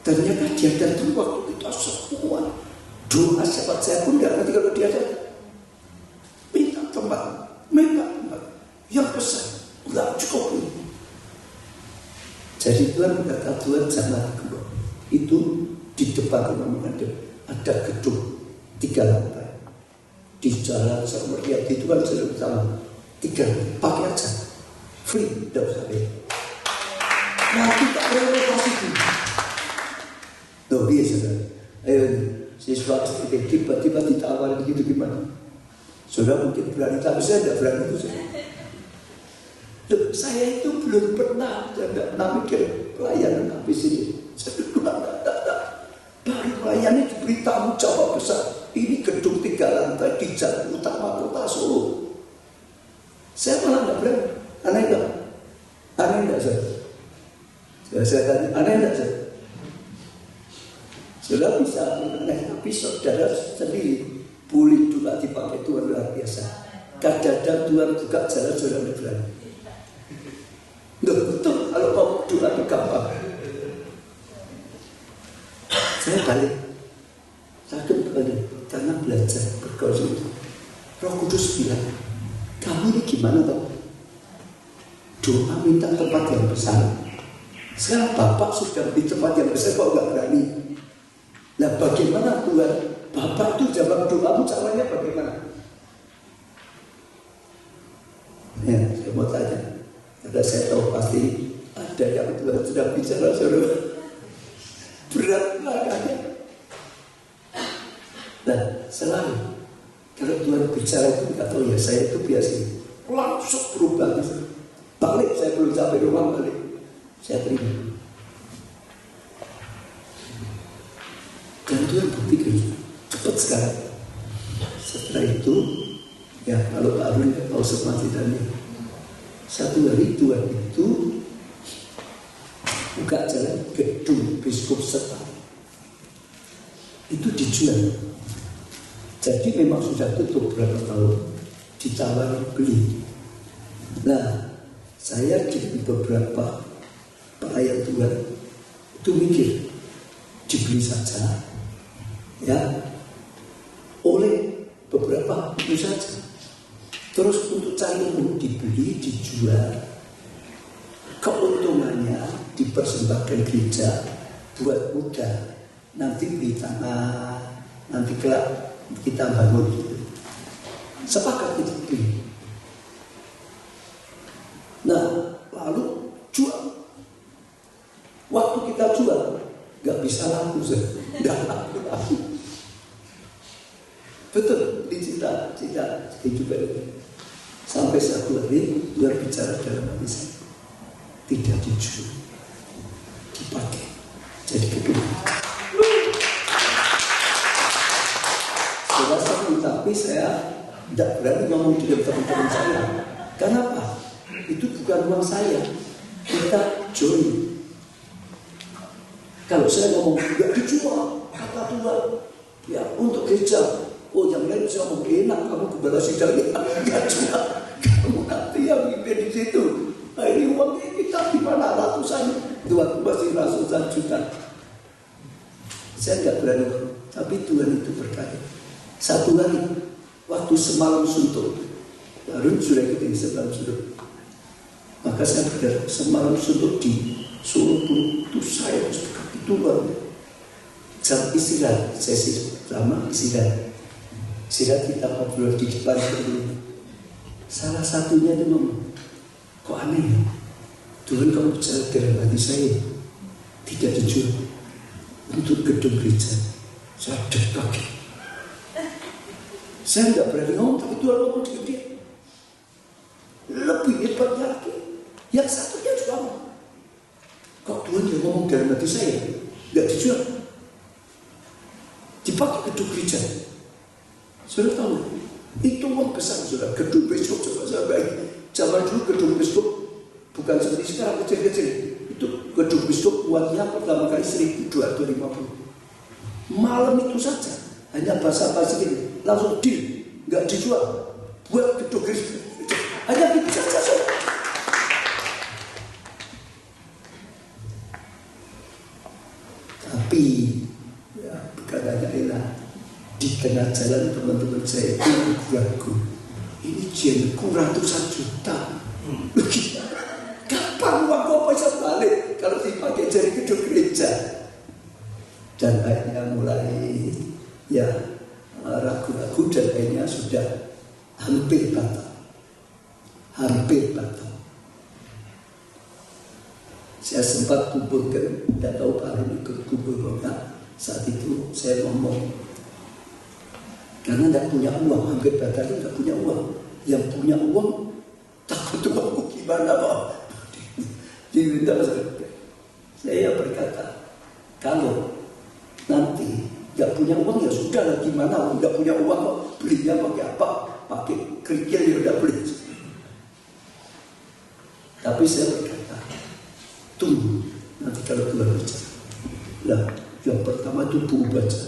ternyata dia datang waktu kita semua doa sahabat saya pun tidak nanti kalau dia ada minta tempat yang besar, nggak cukup. Jadi Tuhan berkata, Tuhan jangan keluar. Itu di depan rumah menghadap ada gedung 3 lantai di jalan Sarmeriat itu kan selalu sama 3 lantai, pakai aja free, tidak usah bayar. Nanti tak renovasi itu. Tuh biasa kan. Ayo siswa tiba-tiba ditawarin gitu gimana? Saudara mungkin berani, tapi saya tidak berani itu. Saya itu belum pernah, saya tidak pernah mikir pelayanan habis ini. Saya bilang, baru pelayanan diberi tanggung jawab besar. Ini gedung 3 lantai di jalan utama kota Solo. Saya malah tidak berani. Aneh enggak? Aneh enggak saya? Saya tanya, aneh enggak saya? Saudara bisa mengenai, tapi saudara sendiri boleh juga dipakai Tuhan luar biasa. Kadang-kadang Tuhan buka jalan saudara tidak berani. Betul, kalau kamu doa itu gampang. Saya balik, sakit balik karena belajar bergaul itu. Roh Kudus bilang, kamu ini gimana toh? Doa minta tempat yang besar. Sekarang Bapak sudah di tempat yang besar kok nggak berani. Nah bagaimana Tuhan? Bapak itu jawab doamu caranya bagaimana? Ya, saya mau tanya. Karena saya tahu pasti ada yang Tuhan sedang bicara saudara. Berat makanya. Nah, selalu kalau Tuhan bicara itu nggak tahu ya, saya itu biasa langsung berubah. Balik, saya belum sampai rumah balik, saya terima. Dan Tuhan berpikir cepat sekali. Setelah itu, ya kalau Pak Arun tahu semati dan satu hari Tuhan itu buka jalan gedung Biskup Setar. Itu dijual. Jadi memang sudah tutup berapa tahun, ditawari beli. Nah, saya di beberapa pelayan Tuhan itu mikir dibeli saja, ya, oleh beberapa itu saja. Terus untuk cari umum dibeli, dijual, keuntungannya dipersembahkan gereja buat muda. Nanti beli tanah, nanti kelak kita bangun gitu. Sepakat itu beli. Nah, lalu jual. Waktu kita jual, nggak bisa laku, nggak laku. Betul, dicita juga. Sampai satu hari Tuhan bicara dalam hati saya, tidak dijual, dipakai jadi gedung. Tapi saya tidak berani ngomong dengan teman-teman saya. Kenapa? Itu bukan uang saya. Kita join. Kalau saya ngomong tidak dijual, kata Tuhan, ya untuk gereja. Oh, yang lain bisa ngomong enak, kamu kembali sidang nggak jual. Kamu nanti yang mimpin di situ. Nah, ini uangnya kita di mana ratusan, Tuhan masih ratusan juta. Saya nggak berani, tapi Tuhan itu berkata. Satu hari, waktu semalam suntuk, baru sudah kita semalam suntuk. Maka saya berkata, semalam suntuk di Solo itu saya harus berkata Tuhan. Jam istirahat, sesi lama istirahat. Istirahat kita ngobrol di depan dulu. Salah satunya itu ngomong, kok aneh ya? Tuhan kamu bicara dalam hati saya, tidak dijual untuk gedung gereja. Saya kaget. Saya tidak berani ngomong, tapi Tuhan ngomong dengan dia. Lebih hebat lagi, yang satunya juga ngomong. Kok Tuhan yang ngomong dalam hati saya, tidak dijual, dipakai gedung gereja. Sudah tahu, itu uang besar sudah. Gedung biskup coba saya baik. Zaman dulu gedung biskup bukan seperti sekarang kecil-kecil. Itu gedung biskup uangnya pertama kali 1.250. Malam itu saja, hanya basa-basi ini. Langsung deal, nggak dijual, buat gedung gereja, hanya itu saja. Tapi ya, bukan hanya enak. Di tengah jalan teman-teman saya itu ragu, ini jenku ratusan juta. Kapan uang kau bisa balik kalau dipakai jadi gedung gereja? Dan akhirnya mulai ya ragu-ragu dan akhirnya sudah hampir batal. Saya sempat kumpulkan, tidak tahu Pak Alim ikut kumpul enggak. Saat itu saya ngomong, karena tidak punya uang, hampir batalin tidak punya uang. Yang punya uang takut uangku gimana Pak? Diminta saya berkata, kalau nanti nggak punya uang ya sudah lah, gimana? Nggak punya uang belinya pakai apa? Pakai kerikil ya udah beli. Tapi saya berkata, tunggu nanti kalau Tuhan bicara. Lah, yang pertama itu buku baca.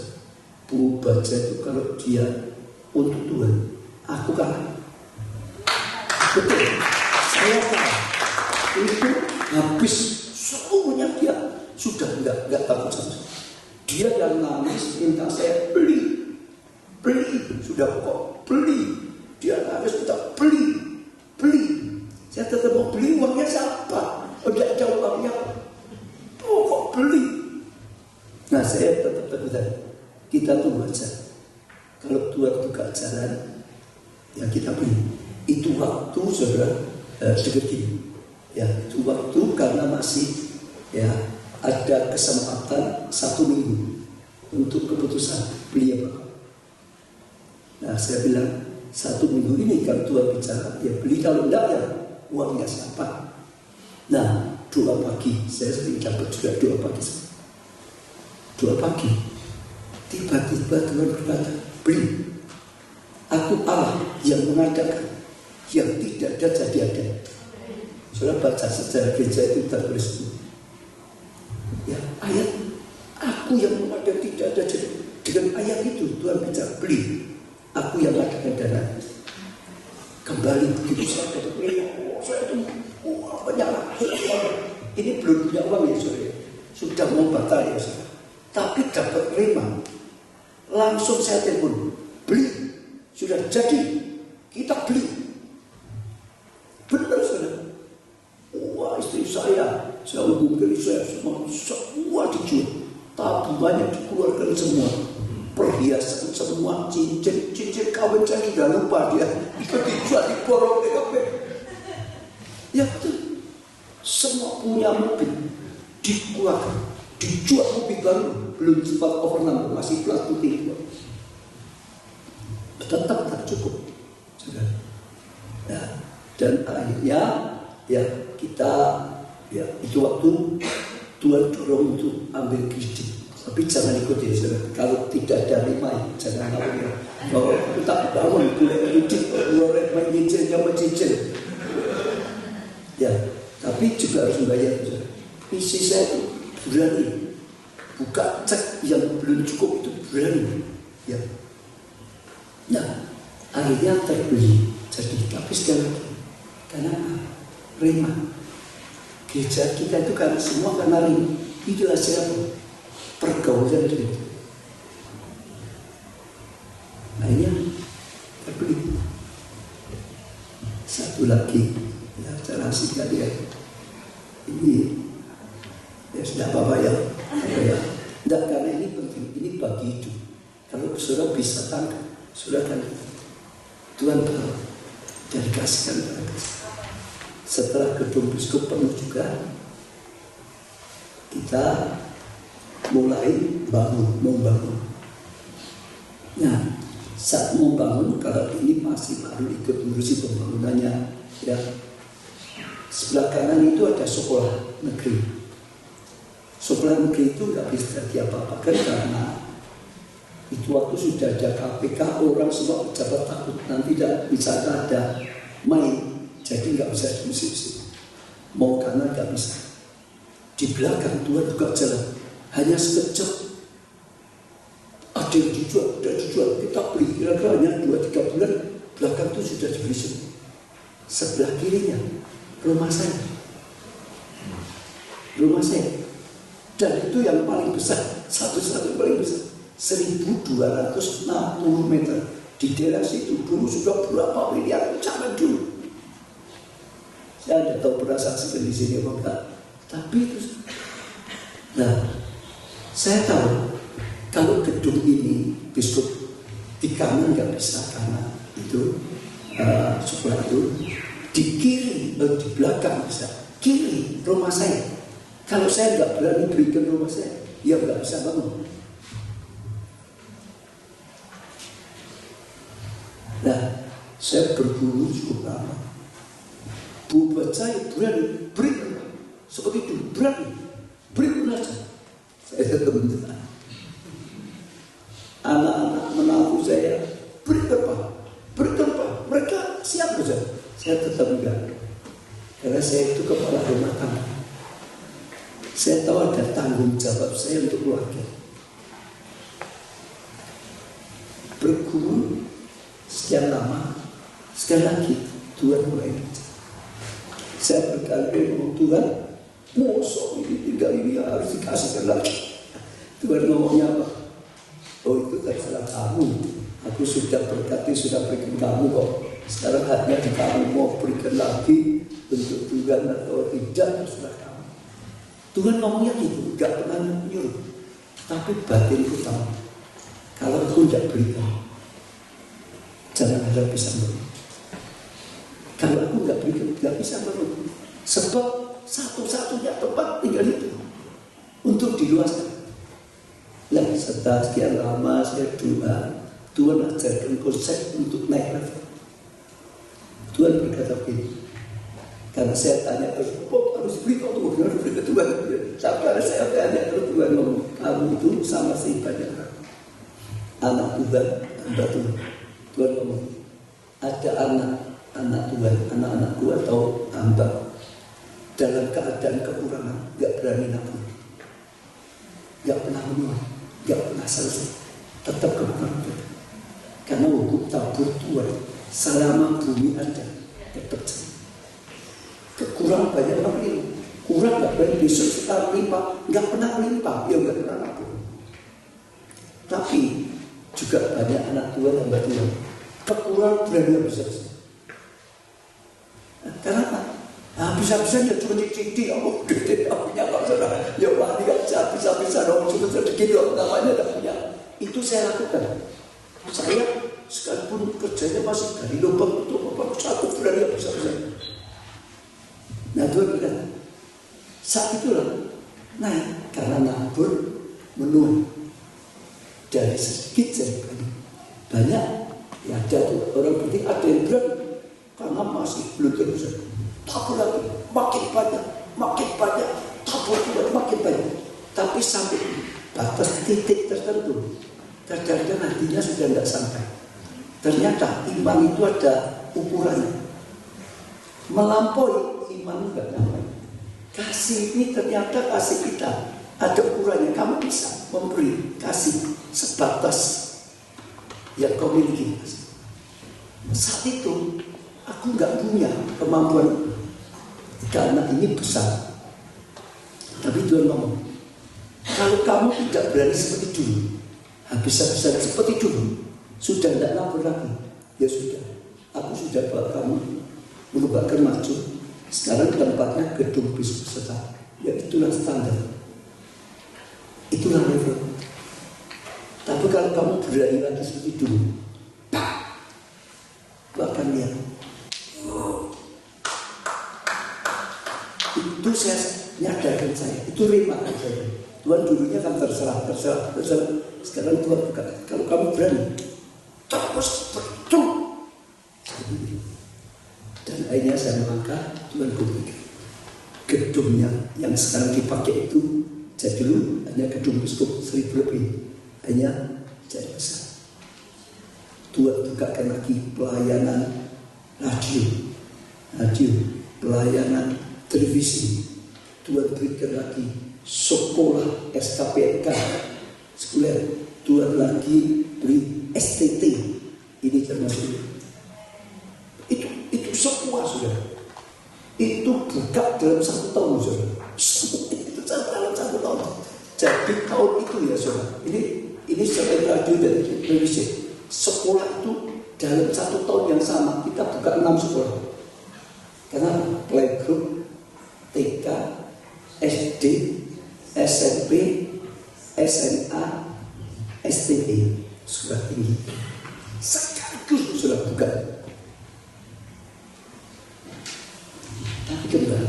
Buku baca itu kalau dia untuk Tuhan, aku kalah. Betul, saya kalah. Itu habis seluruhnya dia sudah nggak takut sama saya. Dia yang nangis minta saya beli, sudah kok beli. Dia nangis minta beli. Saya tetap mau beli, uangnya siapa? Udah ada uangnya, kok beli? Nah saya tetap bilang, kita tuh baca. Kalau Tuhan buka jalan, ya kita beli. Itu waktu saudara sedikit ini. Ya itu waktu karena masih ya ada kesempatan 1 minggu untuk keputusan beli apa. Nah saya bilang 1 minggu ini kalau Tuhan bicara ya beli, kalau enggak ya uangnya siapa. Nah 2 pagi saya sering dapat juga 2 pagi. 2 pagi tiba-tiba Tuhan berkata beli. Aku Allah yang mengadakan, yang tidak ada jadi ada. Saudara baca sejarah gereja itu tertulis itu. Ya, ayat aku yang mengadakan tidak ada jadi. Dengan ayat itu Tuhan bicara beli. Aku yang mengadakan dana. Kembali begitu saya dapat saya itu banyak. Ini belum punya uang ya saudara. Sudah mau batal ya saudara. Tapi dapat rema. Langsung saya telepon beli. Sudah jadi. Kita beli. Benar saudara. Wah istri saya hubungkan saya semua dijual, tabungannya dikeluarkan semua, perhiasan semua, cincin kawin saya sudah lupa dia, itu dijual di borong ya betul, semua punya mobil dikeluarkan, dijual mobil baru, belum sempat overnight, masih plat putih, tetap tak cukup, ya, dan akhirnya ya kita ya itu waktu Tuhan dorong untuk ambil kredit, tapi jangan ikut ya saudara. Kalau tidak ada rema jangan ambil ya. Kalau tak bangun boleh kredit, boleh main cicil. Ya, tapi juga harus membayar saudara. Isi saya itu berani buka cek yang belum cukup itu berani. Ya, nah akhirnya terbeli. Jadi tapi sekali lagi karena rema. Gereja kita itu kan semua karena rema. Itu hasil apa? Pergaulan itu. Nah ini terbeli. Satu lagi ya cara singkat ya. Ini ya sudah apa ya? Tidak, karena ini penting. Ini bagi hidup. Kalau saudara bisa tangkap, saudara kan Tuhan tahu dan kasihkan mereka. Setelah gedung biskup penuh juga, kita mulai membangun. Nah, saat membangun, kalau ini masih baru ikut ngurusi pembangunannya, ya. Sebelah kanan itu ada sekolah negeri. Sekolah negeri itu nggak bisa jadi apa-apa karena itu waktu sudah ada KPK, orang semua pejabat takut nanti tidak bisa ada main. Jadi nggak bisa diusir, mau kanan nggak bisa. Di belakang Tuhan buka jalan, hanya sekejap. Ada yang dijual, kita beli kira-kira hanya 2-3 bulan, belakang itu sudah dibeli semua. Sebelah kirinya rumah saya, dan itu yang paling besar, satu-satu paling besar, 1.260 meter. Di daerah situ dulu sudah berapa miliar zaman dulu. Saya tidak tahu perasaan di sini apa enggak, tapi itu. Nah, saya tahu kalau gedung ini biskup di kanan nggak bisa karena itu sekolah itu di kiri, di belakang bisa. Kiri rumah saya, Kalau saya nggak berani berikan rumah saya, ya nggak bisa bangun. Nah, saya berguru cukup lama. Buat saya berani berikan, seperti itu berani berikan aja. Saya tetap minta. Anak-anak menantu saya berikan Pak, mereka siap saja. Saya tetap enggak, karena saya itu kepala rumah tangga. Saya tahu ada tanggung jawab saya untuk keluarga. Berguru sekian lama, sekali lagi Tuhan mulai bicara. Saya berkali-kali ngomong, Tuhan, mosok ini tinggal ini harus dikasihkan lagi. Tuhan ngomongnya apa? Oh, itu terserah kamu. Aku sudah berkati, sudah berikan kamu kok. Sekarang hanya di kamu mau berikan lagi untuk Tuhan atau tidak, terserah kamu. Tuhan ngomongnya gitu, gak pernah nyuruh. Tapi batinku tahu, kalau aku tidak berikan, jangan harap bisa menurut. Kalau aku nggak berikan, nggak bisa menurut. Sebab satu-satunya tempat tinggal itu untuk diluaskan. Nah, setelah sekian lama saya doa, Tuhan ajarkan konsep untuk naik level. Tuhan berkata begini, karena saya tanya terus, harus berikan untuk harus berikan Tuhan. Sampai saya tanya terus, Tuhan ngomong, kamu itu sama si banyak anak Tuhan, hamba Tuhan. Tuhan ngomong, ada anak Tuhan, anak-anakku atau hamba dalam keadaan kekurangan, gak berani nabur, gak pernah menolak, gak pernah selesai, tetap kekurangan. Karena hukum tabur Tuhan selama bumi ada, tetap kekurangan banyak orang ini, kurang gak berani besok kita melimpah, gak pernah melimpah, ya gak pernah nabur. Tapi juga banyak anak Tuhan, hamba Tuhan, kekurangan berani besar. Kenapa? Nah, bisa-bisa dia cuma dikiti, aku gede, aku punya kalau saudara, ya wah dia bisa-bisa dong, cuma sedikit dong, namanya tidak punya. Itu saya lakukan. Saya sekalipun kerjanya masih dari lubang untuk lubang, satu berani bisa-bisa. Nah, Tuhan bilang, saat itulah naik, karena nabur menuai dari sedikit jadi banyak. Ya ada tuh orang berarti ada yang berani. Karena masih belum terus, tabur lagi, makin banyak, tabur juga makin banyak. Tapi sampai batas titik tertentu, kadang-kadang hatinya sudah tidak sampai. Ternyata iman itu ada ukurannya. Melampaui iman tidak sampai. Kasih ini ternyata kasih kita ada ukurannya. Kamu bisa memberi kasih sebatas yang kau miliki. Saat itu aku nggak punya kemampuan karena ini besar. Tapi Tuhan ngomong, kalau kamu tidak berani seperti dulu, habis-habisan seperti dulu, sudah tidak nabur lagi. Ya sudah, aku sudah bawa kamu menukarkan maju. Sekarang tempatnya gedung bisnis besar. Ya itulah standar, itulah level. Tapi kalau kamu berani lagi seperti dulu, bahkan lihat. Itu saya nyadarkan saya, itu rima saya. Tuhan dulunya kan terserah. Sekarang Tuhan berkata, kalau kamu berani, terus betul. Dan akhirnya saya melangkah, Tuhan berikan gedungnya yang sekarang dipakai itu. Jadi dulu hanya gedung biskup 1000 lebih, hanya jadi besar. Tuhan bukakan lagi pelayanan radio, pelayanan televisi. Tuhan berikan lagi sekolah SKPNK, sekolah. Tuhan lagi beri STT, ini termasuk itu semua sudah. Itu buka dalam 1 tahun sudah. Itu dalam 1 tahun. Jadi tahun itu ya saudara. Ini sebagai radio dan televisi. Sekolah itu dalam 1 tahun yang sama kita buka 6 sekolah. Karena playgroup, TK, SD, SMP, SMA, STP, sekolah tinggi. Sekaligus sudah buka. Tapi kembali,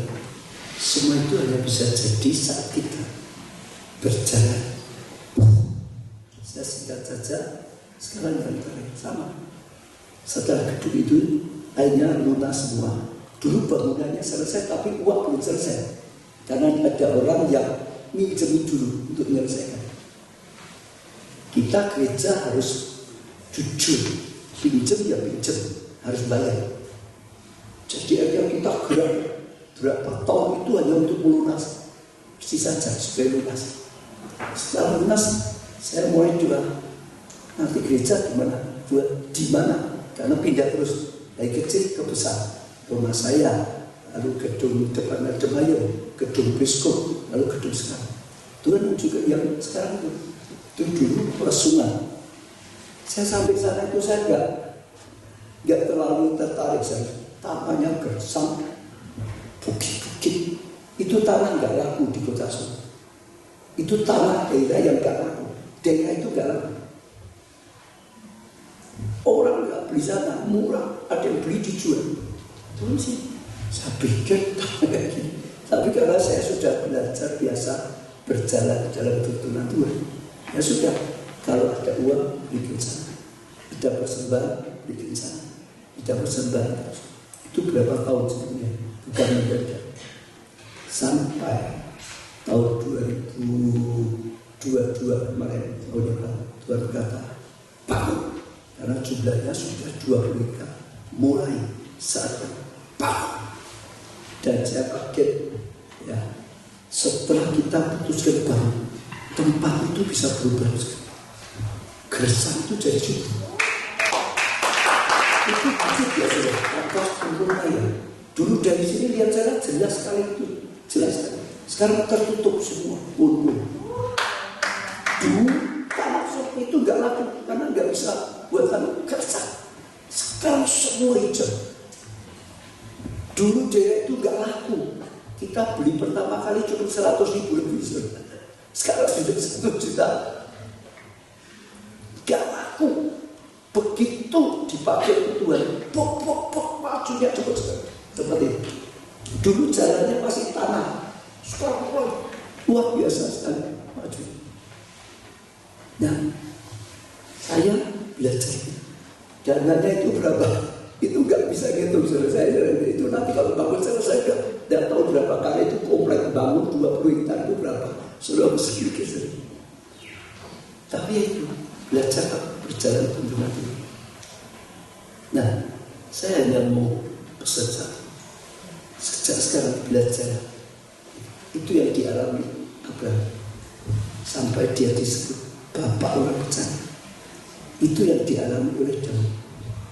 Semua itu hanya bisa jadi saat kita berjalan. Saya singkat saja, sekarang yang terakhir sama. Setelah gedung itu akhirnya lunas semua. Dulu bangunannya selesai tapi uang belum selesai. Karena ada orang yang minjem dulu untuk menyelesaikan. Kita gereja harus jujur, pinjam ya pinjam, harus bayar. Jadi akhirnya kita gerak berapa tahun itu hanya untuk melunas, sisa saja supaya lunas. Setelah lunas, saya mulai juga nanti gereja gimana, buat di mana? Karena pindah terus dari kecil ke besar. Rumah saya, lalu gedung depan Ademayo, gedung Biskop, lalu gedung sekarang. Tuhan juga yang sekarang itu dulu Sungai. Saya sampai sana itu saya nggak terlalu tertarik saya. Tanahnya gersam, bukit-bukit. Itu tanah nggak laku di Kota Solo. Itu tanah daerah yang nggak laku. Daerah itu nggak laku. Orang nggak beli sana, murah. Ada yang beli dijual. Terus sih, saya pikir kayak gini. Tapi karena saya sudah belajar biasa berjalan dalam tuntunan Tuhan, ya sudah. Kalau ada uang, bikin sana. Ada persembahan, bikin sana. Ada persembahan. Itu berapa tahun sebelumnya? Bukan mendadak. Sampai tahun 2022 kemarin, tahun depan, Tuhan berkata, bangun. Karena jumlahnya sudah 20 hektar. Mulai saat bangun. Dan saya kaget, ya, setelah kita putuskan bangun, tempat itu bisa berubah. Gersam itu jadi subur. Itu wujud ya sudah, atas sempurna ya. Dulu dari sini lihat jalan jelas sekali itu, jelas sekali. Sekarang tertutup semua, pun. Dulu tanah seperti itu nggak laku karena nggak bisa buat tanah gersam. Sekarang semua hijau. Dulu daerah itu nggak laku. Kita beli pertama kali cuma 100.000 lebih. Sekarang sudah 1 juta. Gak laku. Begitu dipakai Tuhan, pok, majunya cepat sekali. Seperti itu. Dulu jalannya masih tanah. Sekarang luar biasa sekali maju. Nah, saya belajar. Dananya itu berapa? Itu nggak bisa gitu selesai. Itu nanti kalau bangun selesai nggak tahu berapa kali itu komplek bangun 20 hektar itu berapa. Sudah sedikit. Tapi itu belajar berjalan tuntunan itu. Nah, saya hanya mau pesan satu. Sejak sekarang belajar itu yang dialami Abraham sampai dia disebut bapak orang percaya. Itu yang dialami oleh Daud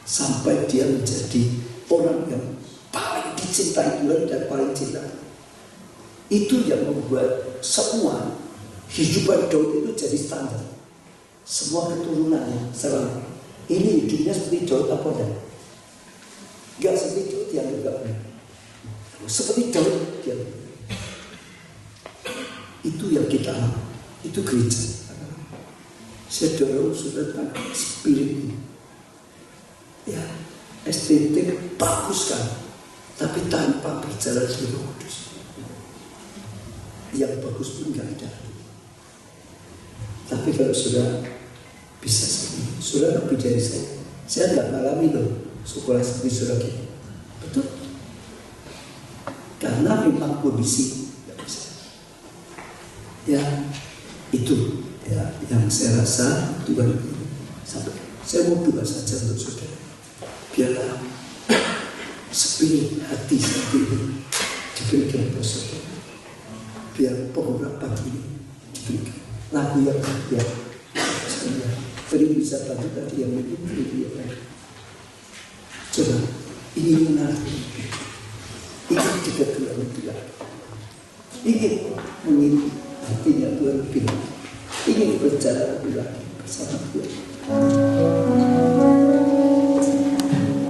sampai dia menjadi orang yang paling dicintai Tuhan dan paling cinta. Itu yang membuat semua kehidupan Daud itu jadi standar. Semua keturunannya selalu ini hidupnya seperti Daud apa enggak? Enggak seperti Daud yang enggak benar. Seperti Daud yang itu yang kita alami. Itu gereja. Saya dorong sudah tentang spirit ini. Ya, estetik bagus kan, tapi tanpa berjalan di Roh Kudus. Yang bagus pun enggak ada. Tapi kalau sudah bisa seperti ini, sudah lebih dari saya nggak mengalami loh sekolah seperti sudah gitu. Betul? Karena memang kondisi nggak bisa. Ya itu ya yang saya rasa Tuhan sampai. Saya mau doa saja untuk saudara. Biarlah spirit hati seperti ini diberikan kepada saudara. Biar pengharapan ini diberikan. Lagu yang ya, beri bisa tadi yang lebih beri dia. Coba ingin mengerti, ingin juga Tuhan lebih lagi, ingin mengikuti hatinya Tuhan lebih lagi, ingin berjalan lebih lagi bersama Tuhan.